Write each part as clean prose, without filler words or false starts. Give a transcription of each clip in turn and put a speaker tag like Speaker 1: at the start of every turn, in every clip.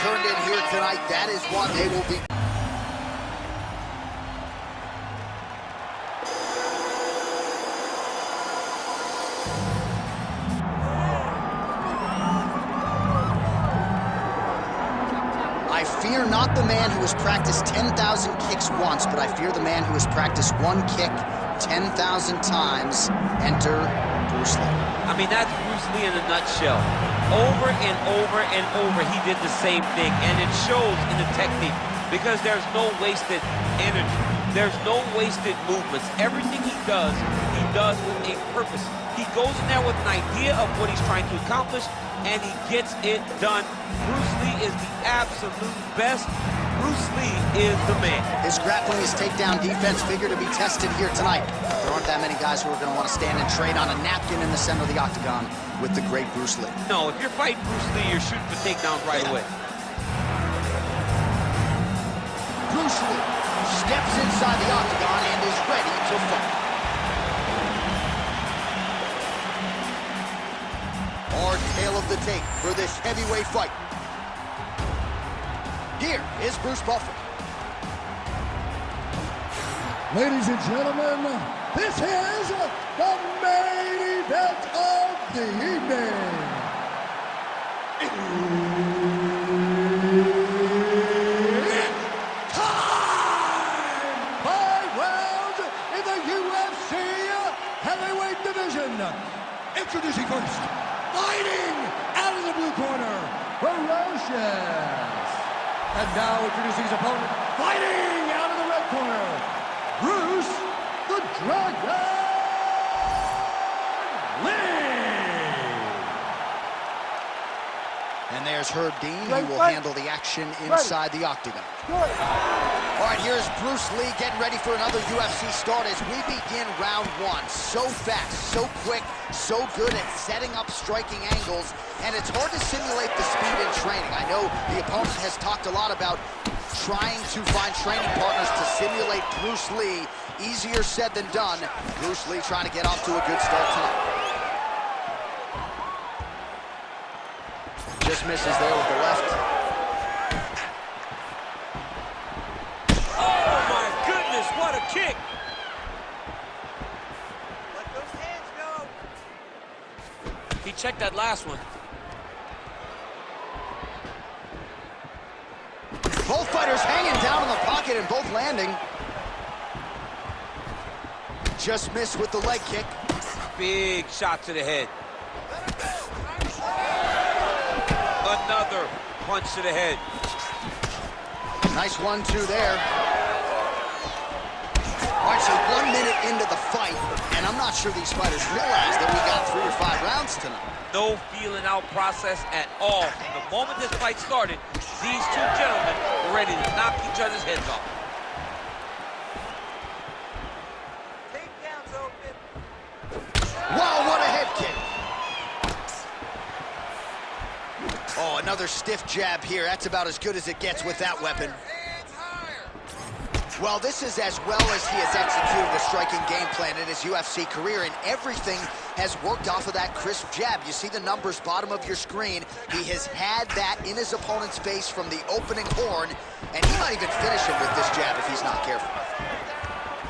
Speaker 1: turned in here tonight. That is what they will be. I fear not the man who has practiced 10,000 kicks once, but I fear the man who has practiced one kick 10,000 times. Enter Bruce Lee.
Speaker 2: I mean, that's Bruce Lee in a nutshell. Over and over and over, he did the same thing, and it shows in the technique because there's no wasted energy. There's no wasted movements. Everything he does with a purpose. He goes in there with an idea of what he's trying to accomplish, and he gets it done. Bruce Lee is the absolute best. Bruce Lee is the man. His grappling, his takedown defense figure to be tested here tonight. There aren't that many guys who are going to want to stand and trade on a napkin in the center of the octagon with the great Bruce Lee. No, if you're fighting Bruce Lee, you're shooting for takedowns right away.
Speaker 1: Bruce Lee steps inside the octagon and is ready to fight. Our tale of the tape for this heavyweight fight. Here is Bruce Buffer.
Speaker 3: Ladies and gentlemen, this is the main event of the evening. Time! 5 rounds in the UFC heavyweight division. Introducing first, fighting out of the blue corner, ferocious. And now introducing his opponent, fighting out of the red corner, Bruce the Dragon Lee.
Speaker 1: And there's Herb Dean. He will handle the action inside the octagon. All right, here's Bruce Lee getting ready for another UFC start as we begin round one. So fast, so quick, so good at setting up striking angles, and it's hard to simulate the speed in training. I know the opponent has talked a lot about trying to find training partners to simulate Bruce Lee. Easier said than done. Bruce Lee trying to get off to a good start tonight. Just misses there with the left.
Speaker 2: Oh my goodness, what a kick!
Speaker 4: Let those hands go.
Speaker 2: He checked that last one.
Speaker 1: Both fighters hanging down in the pocket and both landing. Just missed with the leg kick.
Speaker 2: Big shot to the head. Another punch to the head.
Speaker 1: Nice 1-2 there. All right, so 1 minute into the fight, and I'm not sure these fighters realize that we got 3 or 5 rounds tonight.
Speaker 2: No feeling out process at all. From the moment this fight started, these two gentlemen were ready to knock each other's heads off.
Speaker 4: Takedown's open.
Speaker 1: Wow, what a head kick. Oh, another stiff jab here. That's about as good as it gets with that weapon. Well, this is as well as he has executed a striking game plan in his UFC career, and everything has worked off of that crisp jab. You see the numbers bottom of your screen. He has had that in his opponent's face from the opening horn, and he might even finish him with this jab if he's not careful.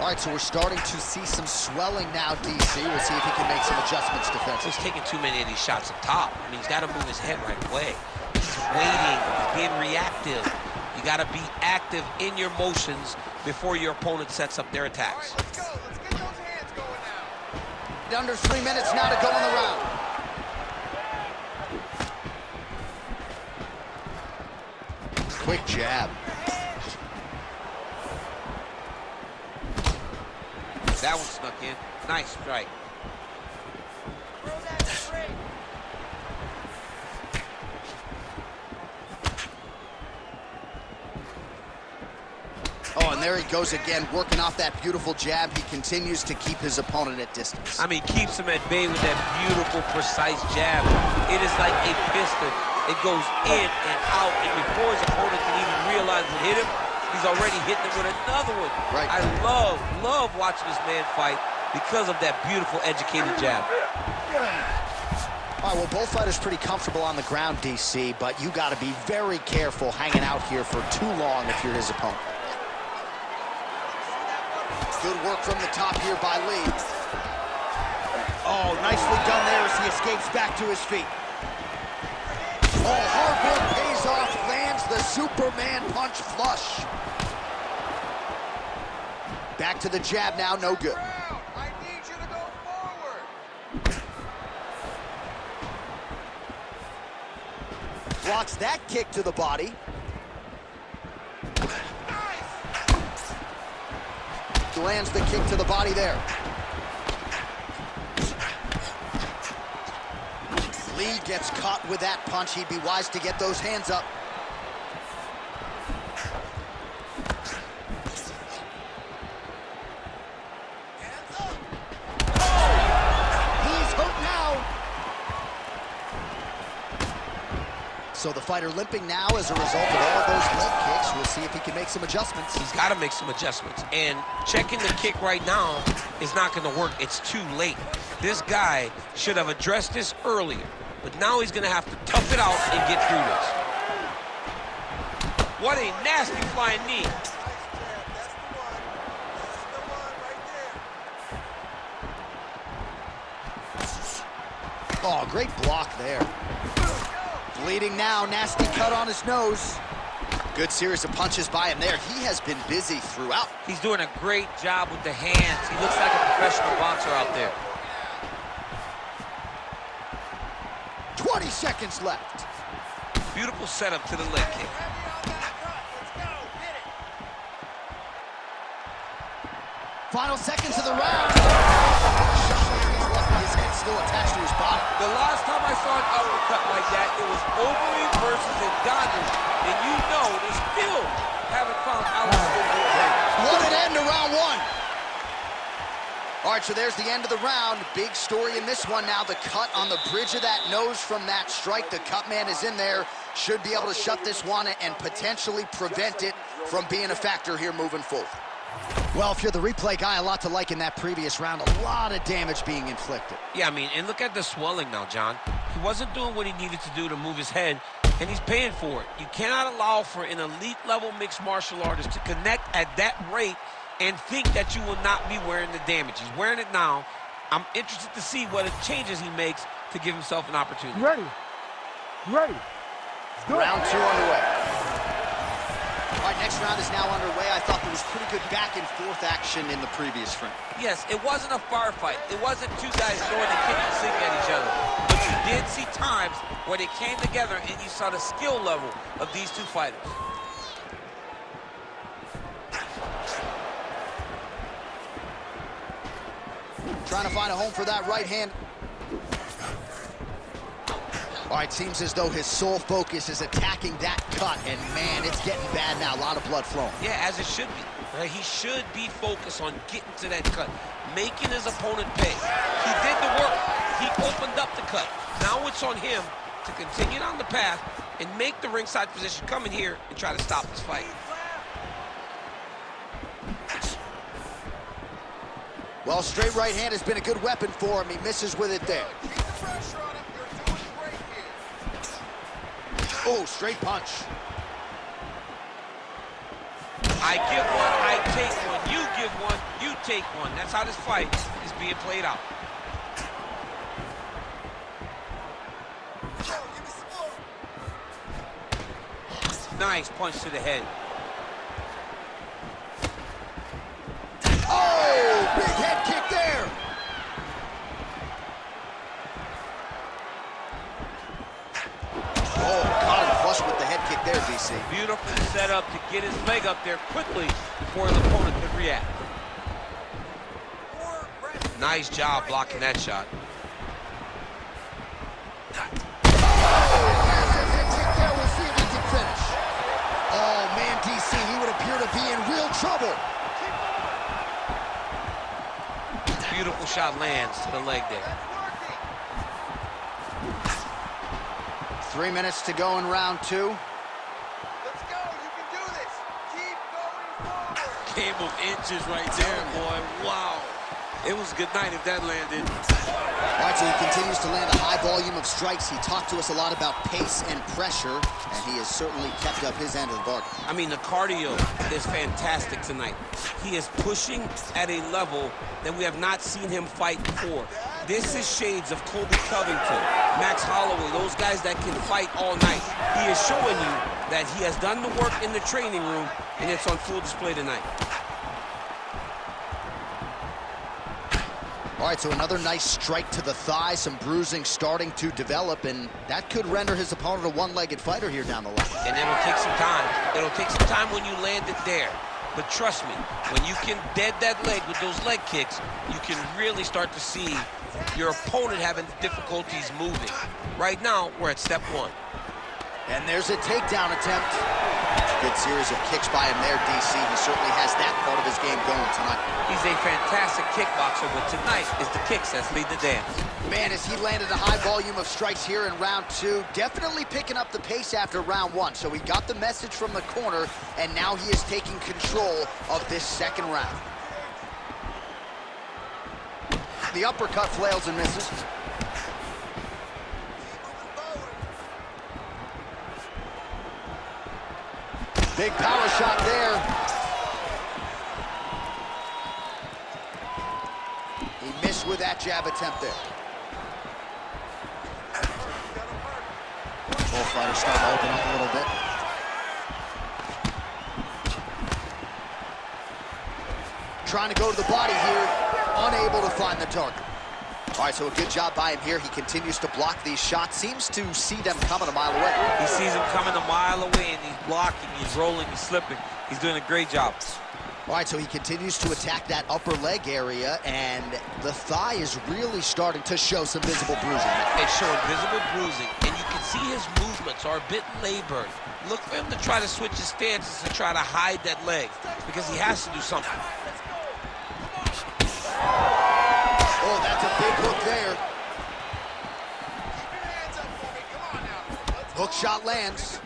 Speaker 1: All right, so we're starting to see some swelling now, DC. We'll see if he can make some adjustments defensively.
Speaker 2: He's taking too many of these shots up top. I mean, he's got to move his head right away. He's waiting, he's being reactive. You got to be active in your motions before your opponent sets up their attacks.
Speaker 4: All right, let's go. Let's get those hands going now.
Speaker 1: Under 3 minutes now to go in the round. Quick jab.
Speaker 2: That one snuck in. Nice strike.
Speaker 4: Throw that straight.
Speaker 1: Oh, and there he goes again, working off that beautiful jab. He continues to keep his opponent at distance.
Speaker 2: I mean, keeps him at bay with that beautiful, precise jab. It is like a piston. It goes in and out, and before his opponent can even realize what hit him, he's already hitting him with another one.
Speaker 1: Right.
Speaker 2: I love watching this man fight because of that beautiful, educated jab.
Speaker 1: All right, well, both fighters pretty comfortable on the ground, DC, but you got to be very careful hanging out here for too long if you're his opponent. Good work from the top here by Lee. Oh, nicely done there as he escapes back to his feet. Oh, hard work pays off, lands the Superman punch flush. Back to the jab now, no good.
Speaker 4: I need you to go forward.
Speaker 1: Blocks that kick to the body. Lands the kick to the body there. Lee gets caught with that punch. He'd be wise to get those hands up. Hands up. He's hurt now. So the fighter limping now as a result of all of those leg kicks. We'll see if he can make some adjustments.
Speaker 2: He's got to make some adjustments. And checking the kick right now is not going to work. It's too late. This guy should have addressed this earlier. But now he's going to have to tough it out and get through this. What a nasty flying knee.
Speaker 4: Nice jab. That's the one. That's the one right there.
Speaker 1: Oh, great block there. Bleeding now, nasty cut on his nose. Good series of punches by him there. He has been busy throughout.
Speaker 2: He's doing a great job with the hands. He looks like a professional boxer out there.
Speaker 1: 20 seconds left.
Speaker 2: Beautiful setup to the leg kick.
Speaker 4: Heavy on that cut. Let's go. Hit it.
Speaker 1: Final seconds of the round. His head still attached to his body.
Speaker 2: The last time I saw an uppercut like that, it was Overeem versus Ngannou, and you know they still haven't found out.
Speaker 1: What an end to round one. All right, so there's the end of the round. Big story in this one now. The cut on the bridge of that nose from that strike. The cut man is in there. Should be able to shut this one and potentially prevent it from being a factor here moving forward. Well, if you're the replay guy, a lot to like in that previous round. A lot of damage being inflicted.
Speaker 2: Yeah, I mean, and look at the swelling now, John. He wasn't doing what he needed to do to move his head, and he's paying for it. You cannot allow for an elite-level mixed martial artist to connect at that rate and think that you will not be wearing the damage. He's wearing it now. I'm interested to see what changes he makes to give himself an opportunity.
Speaker 3: Ready. Ready.
Speaker 1: Round two underway. All right, next round is now underway. I thought there was pretty good back and forth action in the previous frame.
Speaker 2: Yes, it wasn't a firefight. It wasn't two guys throwing the kick and sink at each other. But you did see times where they came together and you saw the skill level of these two fighters.
Speaker 1: Trying to find a home for that right hand. All right, seems as though his sole focus is attacking that cut, and man, it's getting bad now. A lot of blood flowing.
Speaker 2: Yeah, as it should be. Right? He should be focused on getting to that cut, making his opponent pay. He did the work. He opened up the cut. Now it's on him to continue down the path and make the ringside position, come in here and try to stop this fight.
Speaker 1: Well, straight right hand has been a good weapon for him. He misses with it there.
Speaker 4: Keep the pressure on him. You're doing great here.
Speaker 1: Oh, straight punch.
Speaker 2: I give one, I take one. You give one, you take one. That's how this fight is being played out.
Speaker 4: Yo, give me some more.
Speaker 2: Nice punch to the head.
Speaker 1: Oh, big head kick there. Oh, caught him flush with the head kick there, DC.
Speaker 2: Beautiful setup to get his leg up there quickly before his opponent could react. Nice job blocking that shot.
Speaker 1: Massive head kick there. We'll see if he can finish. Oh, man, DC, he would appear to be in real trouble.
Speaker 2: Beautiful shot lands to the leg there.
Speaker 1: 3 minutes to go in round two.
Speaker 4: Let's go. You can do this. Keep going forward.
Speaker 2: Game of inches right there, boy. Wow. It was good night if that landed.
Speaker 1: All right, so he continues to land a high volume of strikes. He talked to us a lot about pace and pressure, and he has certainly kept up his end of the bargain.
Speaker 2: I mean, the cardio is fantastic tonight. He is pushing at a level that we have not seen him fight before. This is shades of Colby Covington, Max Holloway, those guys that can fight all night. He is showing you that he has done the work in the training room, and it's on full display tonight.
Speaker 1: All right, so another nice strike to the thigh, some bruising starting to develop, and that could render his opponent a one-legged fighter here down the line.
Speaker 2: And it'll take some time. It'll take some time when you land it there. But trust me, when you can dead that leg with those leg kicks, you can really start to see your opponent having difficulties moving. Right now, we're at step one.
Speaker 1: And there's a takedown attempt. Good series of kicks by him there, DC. He certainly has that part of his game going tonight.
Speaker 2: He's a fantastic kickboxer, but tonight is the kicks that lead the dance.
Speaker 1: Man, as he landed a high volume of strikes here in round two, definitely picking up the pace after round one. So he got the message from the corner, and now he is taking control of this second round. The uppercut flails and misses. Big power shot there. He missed with that jab attempt there. Both fighters starting to open up a little bit. Trying to go to the body here, unable to find the target. All right, so a good job by him here. He continues to block these shots. Seems to see them coming a mile away.
Speaker 2: He sees them coming a mile away, and he's blocking, he's rolling, he's slipping. He's doing a great job.
Speaker 1: All right, so he continues to attack that upper leg area, and the thigh is really starting to show some visible bruising.
Speaker 2: It's showing visible bruising, and you can see his movements are a bit labored. Look for him to try to switch his stances to try to hide that leg, because he has to do something.
Speaker 1: Oh, that's a big hook there. Hook shot lands.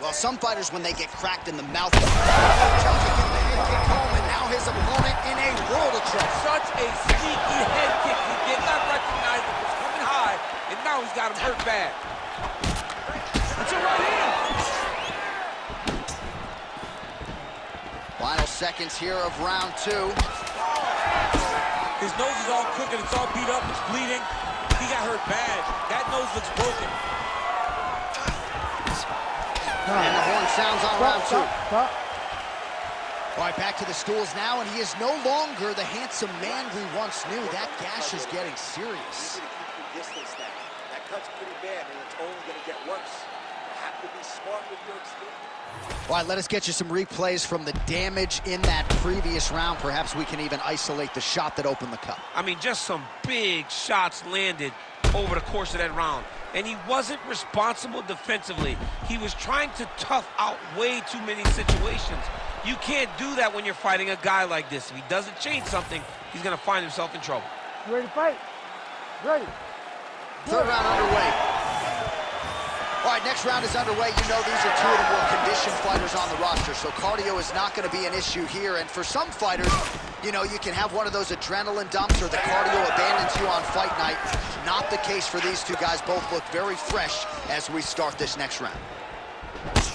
Speaker 1: Well, some fighters, when they get cracked in the mouth, and now his opponent in a world of trouble.
Speaker 2: Such a sneaky head kick. He did not recognize it was coming high, and now he's got him hurt bad. That's a right hand.
Speaker 1: Final seconds here of round two.
Speaker 2: His nose is all crooked, it's all beat up, it's bleeding. He got hurt bad. That nose looks broken.
Speaker 1: And the horn sounds on round two. All right, back to the stools now, and he is no longer the handsome man we once knew. That gash is getting serious.
Speaker 4: That cut's pretty bad, and it's only going to get worse. You have to be smart with your experience.
Speaker 1: All right, let us get you some replays from the damage in that previous round. Perhaps we can even isolate the shot that opened the cut.
Speaker 2: I mean, just some big shots landed over the course of that round. And he wasn't responsible defensively. He was trying to tough out way too many situations. You can't do that when you're fighting a guy like this. If he doesn't change something, he's going to find himself in trouble.
Speaker 5: You ready to fight? Ready.
Speaker 1: Third round underway. All right, next round is underway. You know these are two of the more conditioned fighters on the roster, so cardio is not going to be an issue here. And for some fighters, you know, you can have one of those adrenaline dumps or the cardio abandons you on fight night. Not the case for these two guys. Both look very fresh as we start this next round.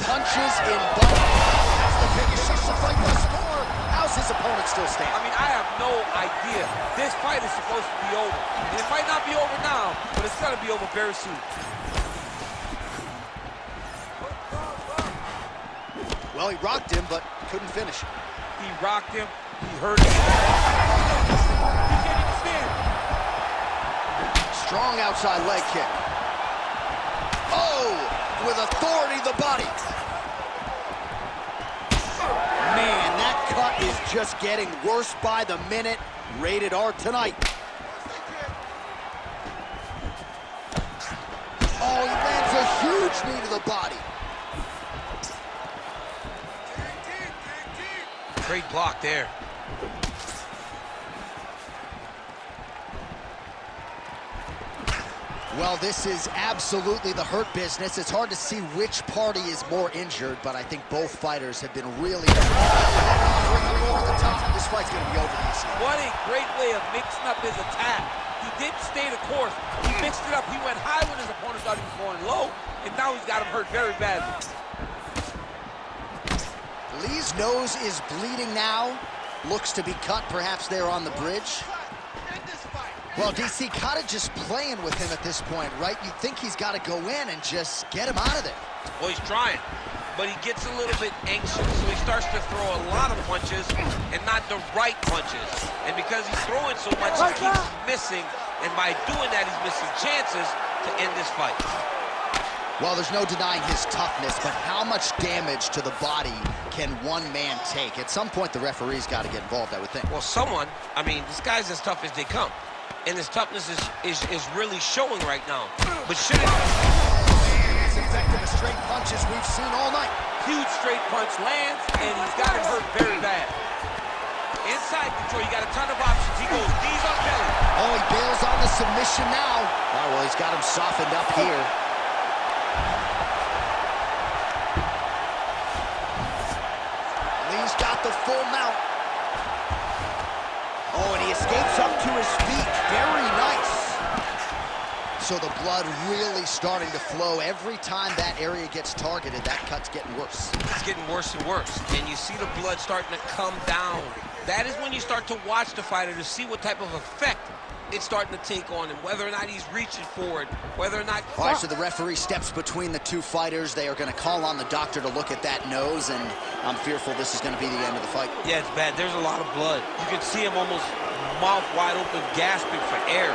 Speaker 1: Punches in both. That's the biggest shot of the fight thus far. How's his opponent still standing?
Speaker 2: I mean, I have no idea. This fight is supposed to be over. And it might not be over now, but it's going to be over very soon.
Speaker 1: Well, he rocked him, but couldn't finish him.
Speaker 2: He rocked him. He hurt him. He can't even stand.
Speaker 1: Strong outside leg kick. Oh, with authority the body. Man, that cut is just getting worse by the minute. Rated R tonight. Oh, he lands a huge knee to the body.
Speaker 2: Great block there.
Speaker 1: Well, this is absolutely the hurt business. It's hard to see which party is more injured, but I think both fighters have been really over the top. This fight's going to be over, DC.
Speaker 2: What a great way of mixing up his attack. he didn't stay the course. He mixed it up. He went high when his opponent thought he was going low, and now he's got him hurt very badly.
Speaker 1: Lee's nose is bleeding now. Looks to be cut, perhaps there on the bridge. Well, DC kind of just playing with him at this point, right? You think he's got to go in and just get him out of there.
Speaker 2: Well, he's trying, but he gets a little bit anxious, so he starts to throw a lot of punches and not the right punches. And because he's throwing so much, he keeps missing, and by doing that, he's missing chances to end this fight.
Speaker 1: Well, there's no denying his toughness, but how much damage to the body can one man take? At some point, the referee's got to get involved, I would think.
Speaker 2: Well, someone, I mean, this guy's as tough as they come. And his toughness is really showing right now. But should it...
Speaker 1: As effective as straight punches we've seen all night.
Speaker 2: Huge straight punch lands, and he's got him hurt very bad. Inside control, you got a ton of options. He goes knees on belly.
Speaker 1: Oh, he bails on the submission now. All right, well, he's got him softened up here. Lee's got the full mount. Oh, and he escapes up to his feet. Very nice. So the blood really starting to flow. Every time that area gets targeted, that cut's getting worse.
Speaker 2: It's getting worse and worse. And you see the blood starting to come down. That is when you start to watch the fighter to see what type of effect it's starting to take on him, whether or not he's reaching for it, whether or not...
Speaker 1: All right, so the referee steps between the two fighters. They are going to call on the doctor to look at that nose, and I'm fearful this is going to be the end of the fight.
Speaker 2: Yeah, it's bad. There's a lot of blood. You can see him almost mouth wide open, gasping for air.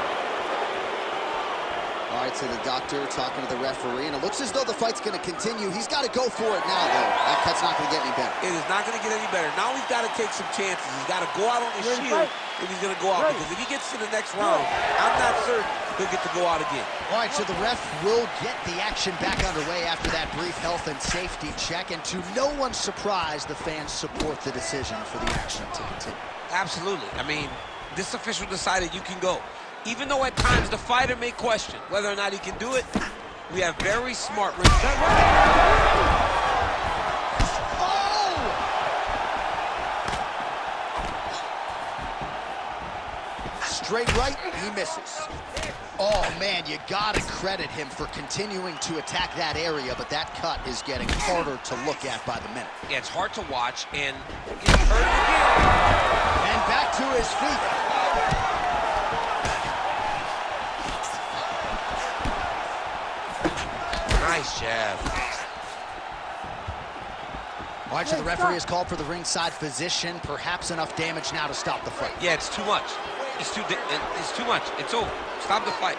Speaker 1: All right, so the doctor talking to the referee, and it looks as though the fight's going to continue. He's got to go for it now, though. That cut's not going to get any better.
Speaker 2: It is not going to get any better. Now he's got to take some chances. He's got to go out on the shield if he's going to go out. Because if he gets to the next round, I'm not certain he'll get to go out again.
Speaker 1: All right, so the ref will get the action back underway after that brief health and safety check. And to no one's surprise, the fans support the decision for the action to continue.
Speaker 2: Absolutely. I mean, this official decided you can go. Even though at times the fighter may question whether or not he can do it, we have very smart...
Speaker 1: Straight right, he misses. Oh, man, you got to credit him for continuing to attack that area, but that cut is getting harder to look at by the minute.
Speaker 2: Yeah, it's hard to watch, and he's hurt again.
Speaker 1: And back to his feet.
Speaker 2: Nice jab.
Speaker 1: All right, so the referee has called for the ringside physician. Perhaps enough damage now to stop the fight.
Speaker 2: Yeah, it's too much. It's too much. It's over. Stop the fight.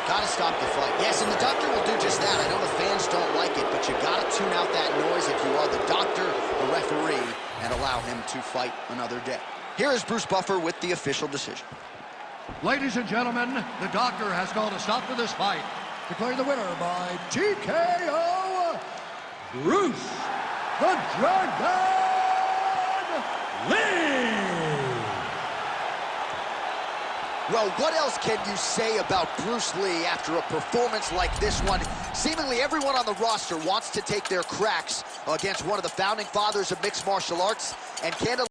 Speaker 1: Got to stop the fight. Yes, and the doctor will do just that. I know the fans don't like it, but you got to tune out that noise if you are the doctor, the referee, and allow him to fight another day. Here is Bruce Buffer with the official decision.
Speaker 3: Ladies and gentlemen, the doctor has called a stop to this fight, declaring the winner by TKO, Bruce the Dragon Lee!
Speaker 1: Well, what else can you say about Bruce Lee after a performance like this one? Seemingly everyone on the roster wants to take their cracks against one of the founding fathers of mixed martial arts, and candidly,